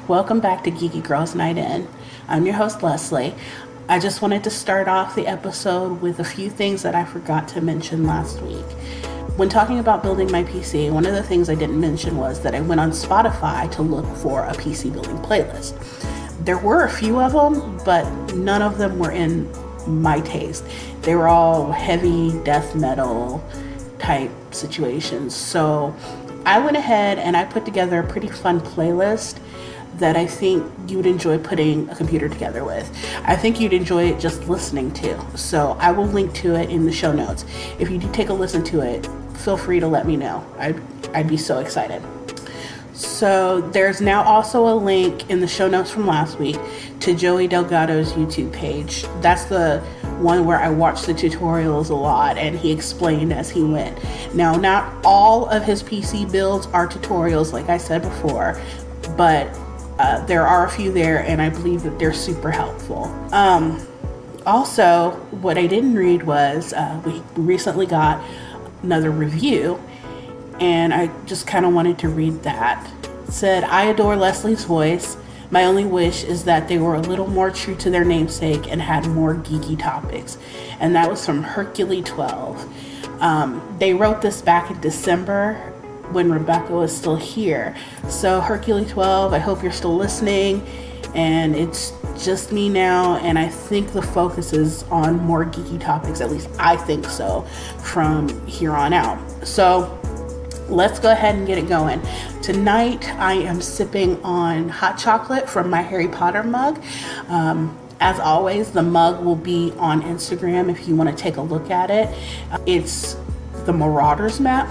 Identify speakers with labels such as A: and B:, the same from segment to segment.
A: Welcome back to Geeky Girls Night In. I'm your host, Leslie. I just wanted to start off the episode with a few things that I forgot to mention last week. When talking about building my PC, one of the things I didn't mention was that I went on Spotify to look for a PC building playlist. There were a few of them, but none of them were in my taste. They were all heavy death metal type situations. So I went ahead and I put together a pretty fun playlist that I think you would enjoy putting a computer together with. I think you'd enjoy it just listening to. So I will link to it in the show notes. If you do take a listen to it, feel free to let me know. I'd be so excited. So there's now also a link in the show notes from last week to Joey Delgado's YouTube page. That's the one where I watched the tutorials a lot and he explained as he went. Now, not all of his PC builds are tutorials, like I said before, but there are a few there, and I believe that they're super helpful. Also, what I didn't read was we recently got another review, and I just kind of wanted to read that. It said, "I adore Leslie's voice. My only wish is that they were a little more true to their namesake and had more geeky topics." And that was from Hercule12. They wrote this back in December when Rebecca was still here. So Hercule12, I hope you're still listening. And it's just me now, and I think the focus is on more geeky topics, at least I think so, from here on out. So let's go ahead and get it going. Tonight I am sipping on hot chocolate from my Harry Potter mug. As always, the mug will be on Instagram if you want to take a look at it. It's the Marauders map.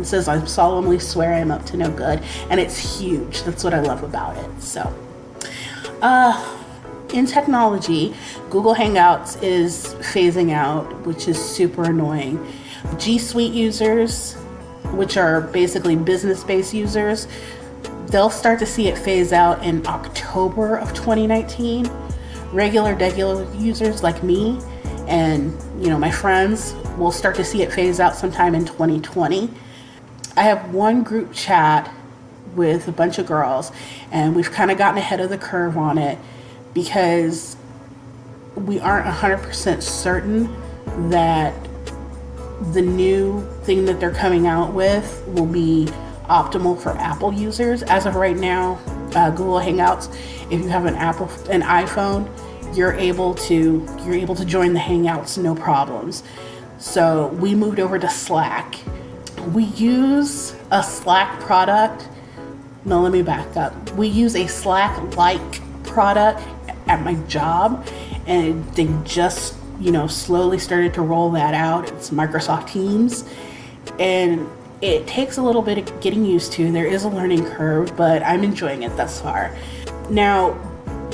A: It says, "I solemnly swear I am up to no good," and it's huge. That's what I love about it. So, in technology, Google Hangouts is phasing out, which is super annoying. G Suite users, which are basically business-based users, they'll start to see it phase out in October of 2019. Regular users like me and my friends will start to see it phase out sometime in 2020. I have one group chat with a bunch of girls, and we've kind of gotten ahead of the curve on it because we aren't 100% certain that the new thing that they're coming out with will be optimal for Apple users. As of right now, Google Hangouts, if you have an iPhone, you're able to join the Hangouts no problems. So we moved over to Slack. We use a Slack product. No, let me back up. We use a Slack-like product at my job, and they just, slowly started to roll that out. It's Microsoft Teams, and it takes a little bit of getting used to. There is a learning curve, but I'm enjoying it thus far. Now,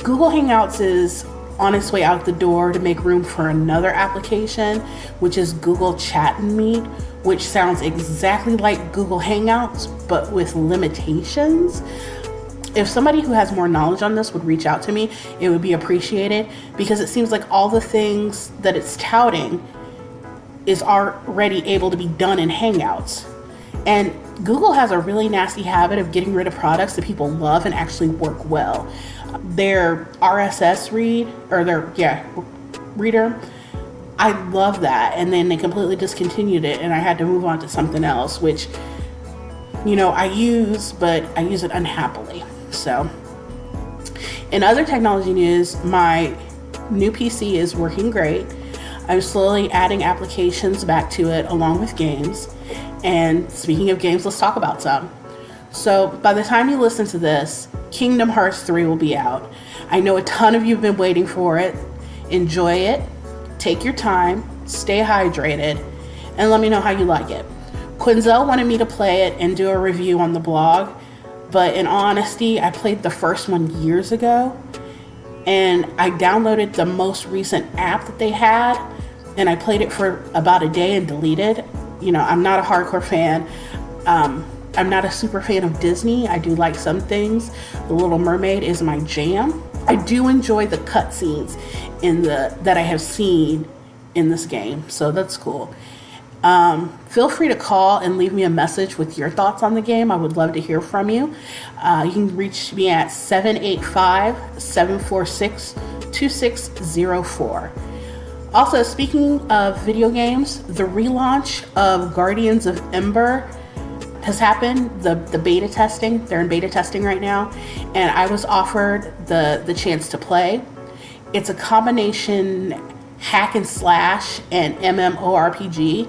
A: Google Hangouts is on its way out the door to make room for another application, which is Google Chat and Meet, which sounds exactly like Google Hangouts, but with limitations. If somebody who has more knowledge on this would reach out to me, it would be appreciated, because it seems like all the things that it's touting is already able to be done in Hangouts. And Google has a really nasty habit of getting rid of products that people love and actually work well. Their RSS reader, I love that, and then they completely discontinued it, and I had to move on to something else, which I use, but I use it unhappily. So, in other technology news, my new PC is working great. I'm slowly adding applications back to it along with games. And speaking of games, let's talk about some. So by the time you listen to this, Kingdom Hearts 3 will be out. I know a ton of you have been waiting for it. Enjoy it. Take your time. Stay hydrated. And let me know how you like it. Quinzel wanted me to play it and do a review on the blog. But in honesty, I played the first one years ago. And I downloaded the most recent app that they had. And I played it for about a day and deleted. I'm not a hardcore fan. I'm not a super fan of Disney. I do like some things. The Little Mermaid is my jam. I do enjoy the cutscenes that I have seen in this game, so that's cool. Feel free to call and leave me a message with your thoughts on the game. I would love to hear from you. You can reach me at 785-746-2604. Also, speaking of video games, the relaunch of Guardians of Ember has happened, the beta testing. They're in beta testing right now, and I was offered the chance to play. It's a combination hack and slash and MMORPG.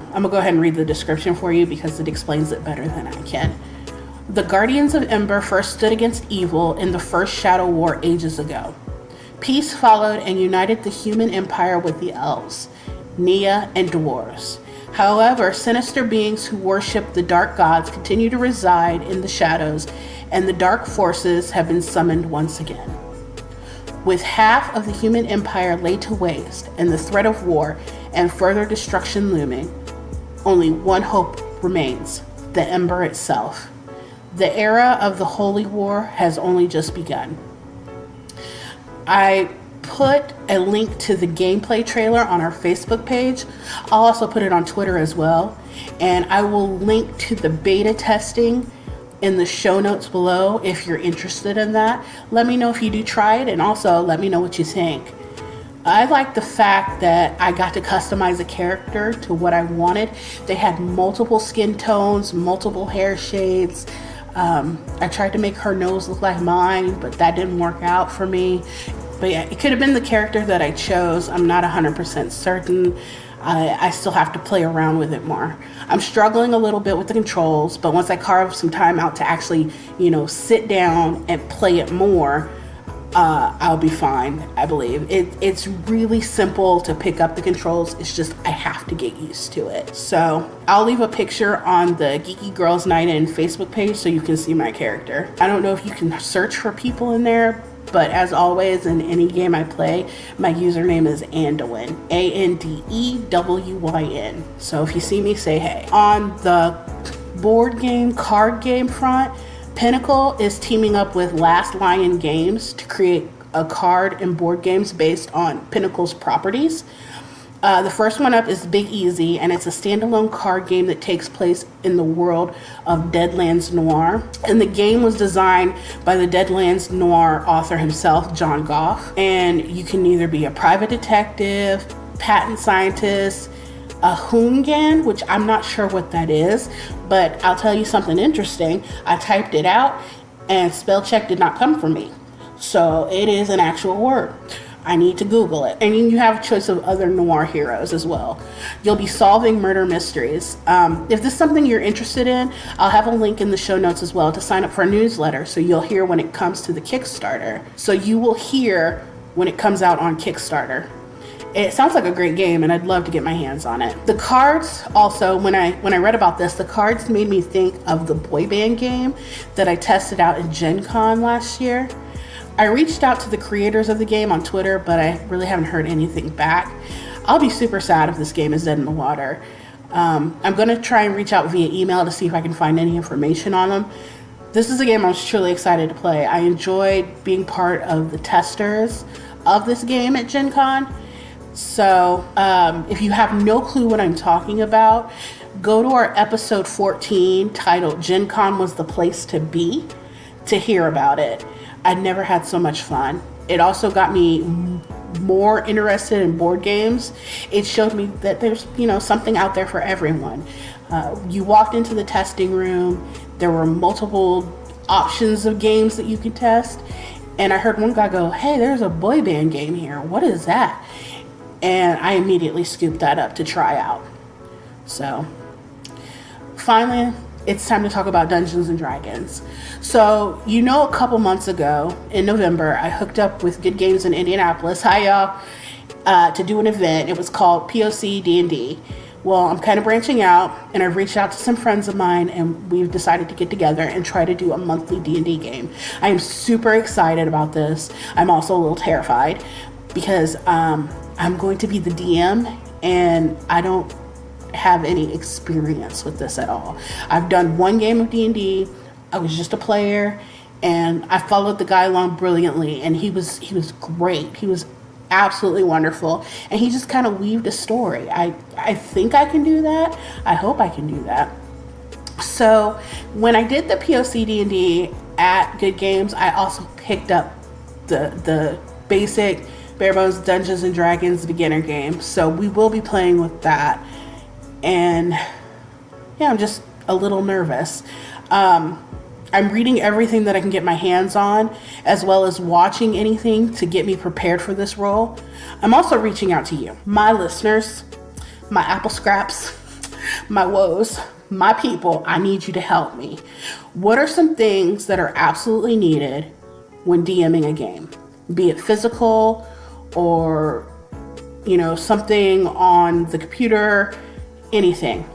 A: I'm gonna go ahead and read the description for you because it explains it better than I can. The Guardians of Ember first stood against evil in the first Shadow War ages ago. Peace followed and united the human empire with the elves, Nia, and dwarves. However, sinister beings who worship the dark gods continue to reside in the shadows, and the dark forces have been summoned once again. With half of the human empire laid to waste and the threat of war and further destruction looming, only one hope remains: the Ember itself. The era of the Holy War has only just begun. I put a link to the gameplay trailer on our Facebook page. I'll also put it on Twitter as well. And I will link to the beta testing in the show notes below if you're interested in that. Let me know if you do try it, and also let me know what you think. I like the fact that I got to customize a character to what I wanted. They had multiple skin tones, multiple hair shades. I tried to make her nose look like mine, but that didn't work out for me. But yeah, it could have been the character that I chose. I'm not 100% certain. I still have to play around with it more. I'm struggling a little bit with the controls, but once I carve some time out to actually, sit down and play it more, I'll be fine, I believe. It's really simple to pick up the controls. It's just I have to get used to it. So I'll leave a picture on the Geeky Girls Night In Facebook page so you can see my character. I don't know if you can search for people in there, but as always, in any game I play, my username is Andewyn, ANDEWYN. So if you see me, say hey. On the board game, card game front, Pinnacle is teaming up with Last Lion Games to create a card and board games based on Pinnacle's properties. The first one up is Big Easy, and it's a standalone card game that takes place in the world of Deadlands Noir. And the game was designed by the Deadlands Noir author himself, John Goff. And you can either be a private detective, patent scientist, a Hoongan, which I'm not sure what that is, but I'll tell you something interesting. I typed it out and spell check did not come from me. So it is an actual word. I need to Google it. And you have a choice of other noir heroes as well. You'll be solving murder mysteries. If this is something you're interested in, I'll have a link in the show notes as well to sign up for a newsletter so you'll hear when it comes to the Kickstarter. So you will hear when it comes out on Kickstarter. It sounds like a great game, and I'd love to get my hands on it. The cards also, when I read about this, the cards made me think of the boy band game that I tested out at Gen Con last year. I reached out to the creators of the game on Twitter, but I really haven't heard anything back. I'll be super sad if this game is dead in the water. I'm going to try and reach out via email to see if I can find any information on them. This is a game I was truly excited to play. I enjoyed being part of the testers of this game at Gen Con. So if you have no clue what I'm talking about, go to our episode 14 titled Gen Con Was the Place to Be to hear about it. I'd never had so much fun. It also got me more interested in board games. It showed me that there's, something out there for everyone. You walked into the testing room. There were multiple options of games that you could test. And I heard one guy go, "Hey, there's a boy band game here. What is that?" And I immediately scooped that up to try out. So finally, it's time to talk about Dungeons and Dragons. So, a couple months ago in November, I hooked up with Good Games in Indianapolis. Hi, y'all. To do an event. It was called POC D&D. Well, I'm kind of branching out, and I've reached out to some friends of mine, and we've decided to get together and try to do a monthly D&D game. I am super excited about this. I'm also a little terrified because I'm going to be the DM, and I don't have any experience with this at all. I've done one game of D&D. I was just a player, and I followed the guy along brilliantly, and he was great. He was absolutely wonderful, and he just kind of weaved a story. I I think I can do that. I hope I can do that. So when I did the POC D&D at Good Games, I also picked up the basic bare bones Dungeons and Dragons beginner game. So we will be playing with that. And yeah, I'm just a little nervous. I'm reading everything that I can get my hands on, as well as watching anything to get me prepared for this role. I'm also reaching out to you, my listeners, my apple scraps, my woes, my people. I need you to help me. What are some things that are absolutely needed when DMing a game? Be it physical or, something on the computer, anything.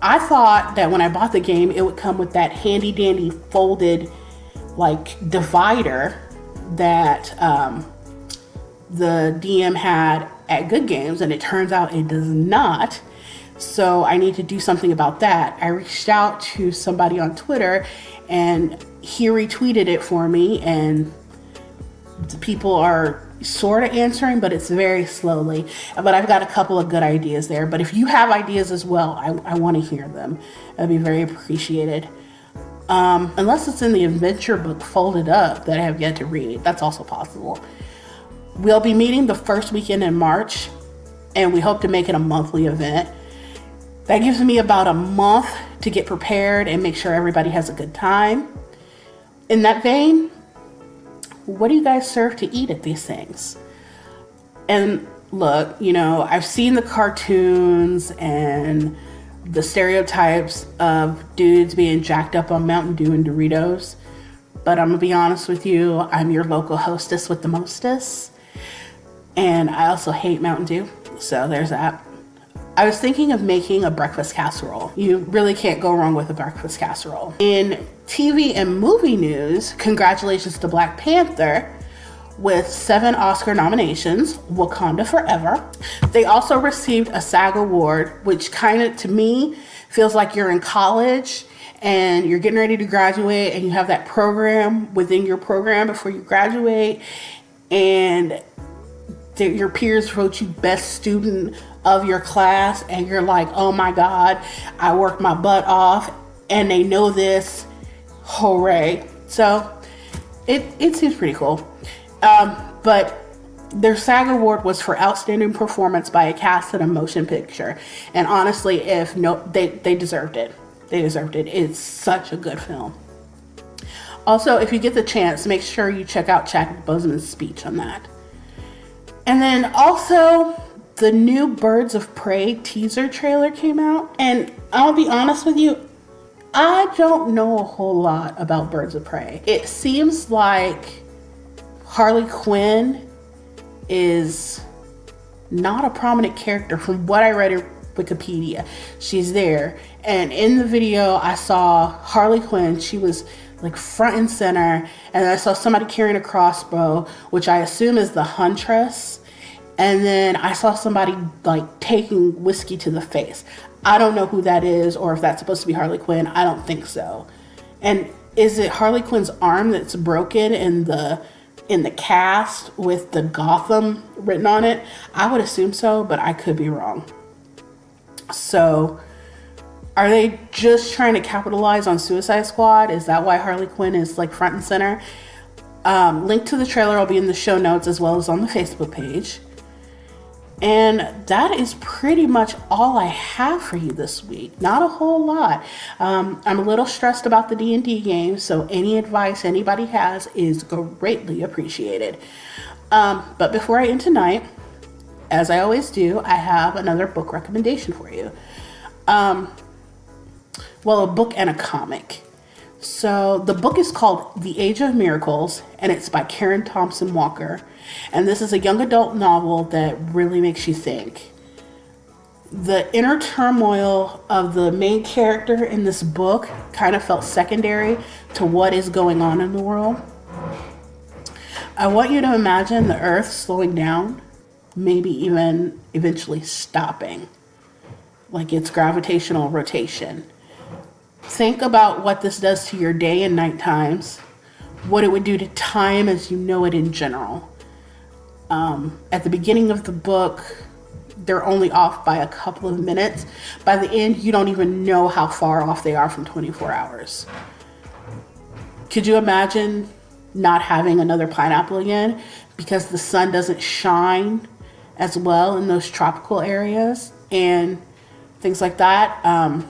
A: I thought that when I bought the game, it would come with that handy dandy folded divider that the DM had at Good Games, and it turns out it does not. So I need to do something about that. I reached out to somebody on Twitter, and he retweeted it for me, and the people are sort of answering, but it's very slowly. But I've got a couple of good ideas there. But if you have ideas as well, I want to hear them. That'd be very appreciated. Unless it's in the adventure book folded up that I have yet to read. That's also possible. We'll be meeting the first weekend in March, and we hope to make it a monthly event. That gives me about a month to get prepared and make sure everybody has a good time. In that vein, what do you guys serve to eat at these things? And look, I've seen the cartoons and the stereotypes of dudes being jacked up on Mountain Dew and Doritos. But I'm going to be honest with you, I'm your local hostess with the mostest. And I also hate Mountain Dew. So there's that. I was thinking of making a breakfast casserole. You really can't go wrong with a breakfast casserole. In TV and movie news, congratulations to Black Panther with 7 Oscar nominations, Wakanda Forever. They also received a SAG award, which kind of, to me, feels like you're in college and you're getting ready to graduate and you have that program within your program before you graduate, and your peers wrote you best student of your class, and you're like, oh my God, I worked my butt off, and they know this. Hooray. So it seems pretty cool. But their SAG award was for outstanding performance by a cast in a motion picture. And honestly, they deserved it. They deserved it. It's such a good film. Also, if you get the chance, make sure you check out Chadwick Boseman's speech on that. And then also, the new Birds of Prey teaser trailer came out. And I'll be honest with you, I don't know a whole lot about Birds of Prey. It seems like Harley Quinn is not a prominent character from what I read in Wikipedia. She's there. And in the video, I saw Harley Quinn. She was front and center. And I saw somebody carrying a crossbow, which I assume is the Huntress. And then I saw somebody taking whiskey to the face. I don't know who that is, or if that's supposed to be Harley Quinn. I don't think so. And is it Harley Quinn's arm that's broken in the cast with the Gotham written on it? I would assume so, but I could be wrong. So, are they just trying to capitalize on Suicide Squad? Is that why Harley Quinn is front and center? Link to the trailer will be in the show notes as well as on the Facebook page. And that is pretty much all I have for you this week. Not a whole lot. I'm a little stressed about the D&D game, so any advice anybody has is greatly appreciated. But before I end tonight, as I always do, I have another book recommendation for you. A book and a comic. So the book is called The Age of Miracles, and it's by Karen Thompson Walker. And this is a young adult novel that really makes you think. The inner turmoil of the main character in this book kind of felt secondary to what is going on in the world. I want you to imagine the Earth slowing down, maybe even eventually stopping, like its gravitational rotation. Think about what this does to your day and night times, what it would do to time as you know it in general. At the beginning of the book, they're only off by a couple of minutes. By the end, you don't even know how far off they are from 24 hours. Could you imagine not having another pineapple again because the sun doesn't shine as well in those tropical areas and things like that?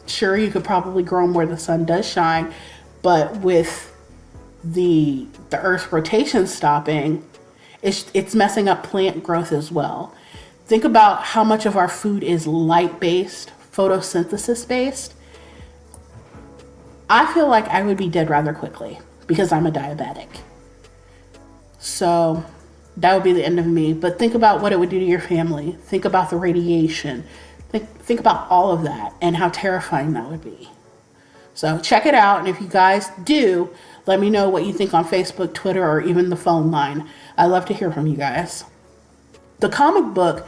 A: Sure, you could probably grow them where the sun does shine, but with the Earth's rotation stopping, it's messing up plant growth as well. Think about how much of our food is light-based, photosynthesis-based. I feel like I would be dead rather quickly because I'm a diabetic. So that would be the end of me. But think about what it would do to your family. Think about the radiation. Think about all of that and how terrifying that would be. So check it out. And if you guys do, let me know what you think on Facebook, Twitter, or even the phone line. I love to hear from you guys. The comic book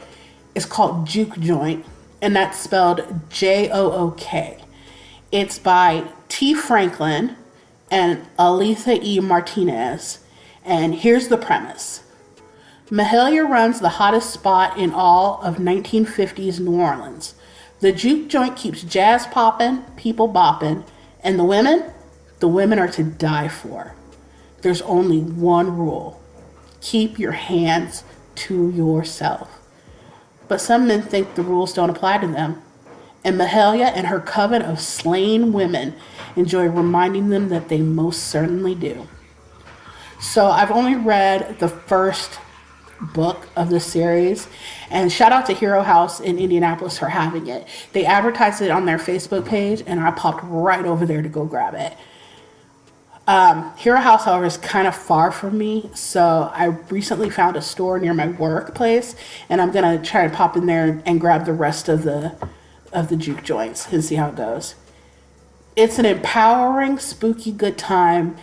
A: is called Juke Joint, and that's spelled Jook. It's by T. Franklin and Aletha E. Martinez. And here's the premise. Mahalia runs the hottest spot in all of 1950s New Orleans. The Juke Joint keeps jazz popping, people bopping, and the women are to die for. There's only one rule. Keep your hands to yourself. But some men think the rules don't apply to them. And Mahalia and her coven of slain women enjoy reminding them that they most certainly do. So I've only read the first book of the series, and shout out to Hero House in Indianapolis for having it. They advertised it on their Facebook page, and I popped right over there to go grab it. Hero House, however, is kind of far from me, so I recently found a store near my workplace, and I'm gonna try to pop in there and grab the rest of the Juke Joints and see how it goes. It's an empowering, spooky, good time,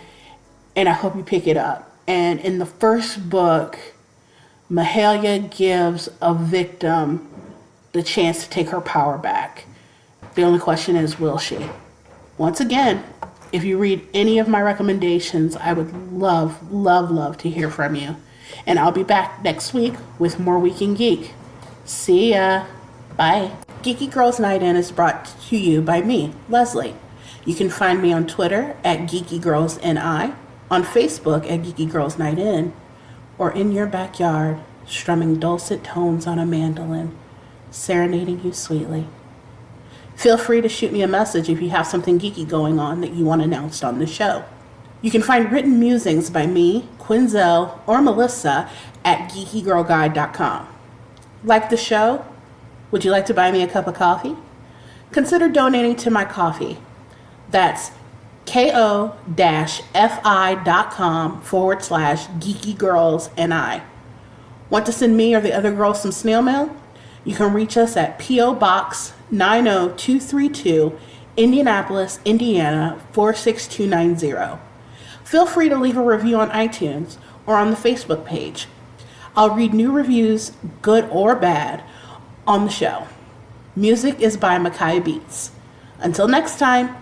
A: and I hope you pick it up. And in the first book, Mahalia gives a victim the chance to take her power back. The only question is, will she? Once again, if you read any of my recommendations, I would love, love, love to hear from you. And I'll be back next week with more Week in Geek. See ya. Bye. Geeky Girls Night In is brought to you by me, Leslie. You can find me on Twitter at Geeky Girls NI, on Facebook at Geeky Girls Night In, or in your backyard, strumming dulcet tones on a mandolin, serenading you sweetly. Feel free to shoot me a message if you have something geeky going on that you want announced on the show. You can find written musings by me, Quinzel, or Melissa at geekygirlguide.com. Like the show? Would you like to buy me a cup of coffee? Consider donating to my coffee. That's ko-fi.com/geekygirlsni. Want to send me or the other girls some snail mail? You can reach us at P.O. Box 90232, Indianapolis, Indiana 46290. Feel free to leave a review on iTunes or on the Facebook page. I'll read new reviews, good or bad, on the show. Music is by Makai Beats. Until next time,